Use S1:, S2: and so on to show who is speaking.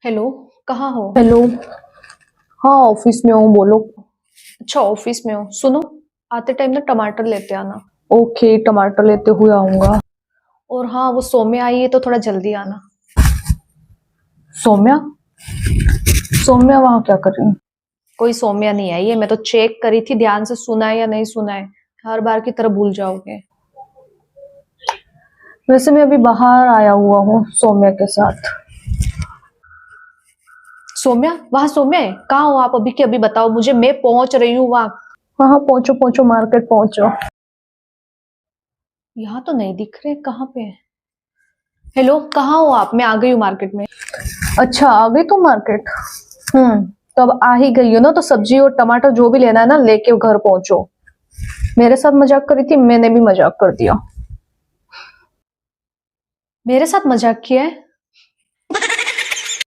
S1: Hello. कहाँ हो?
S2: Hello. हाँ, ऑफिस में हूँ, बोलो।
S1: अच्छा, ऑफिस में हो। सुनो, आते टाइम ना टमाटर लेते आना।
S2: ओके, टमाटर लेते हुए आऊंगा।
S1: और हाँ, वो सौम्या आई है तो थोड़ा जल्दी आना।
S2: सौम्या? सौम्या वहाँ क्या कर रही है?
S1: कोई सौम्या नहीं आई है, मैं तो चेक करी थी, ध्यान से सुना है या नहीं सुना है। हर बार की तरह भूल जाओगे।
S2: वैसे मैं अभी बाहर आया हुआ हूँ सौम्या के साथ।
S1: सौम्या? वहाँ सौम्या है? कहाँ हो आप अभी के अभी बताओ मुझे, मैं पहुंच रही हूँ वहाँ।
S2: हाँ हाँ, पहुंचो पहुंचो, मार्केट पहुंचो।
S1: यहाँ तो नहीं दिख रहे, कहाँ पे है? हेलो, कहाँ हो आप? मैं आ गई हूँ मार्केट में।
S2: अच्छा, आ गई तुम मार्केट? तब आ ही गई हो ना, तो सब्जी और टमाटर जो भी लेना है ना लेके घर पहुंचो। मेरे साथ मजाक करी थी, मैंने भी मजाक कर दिया।
S1: मेरे साथ मजाक किया है?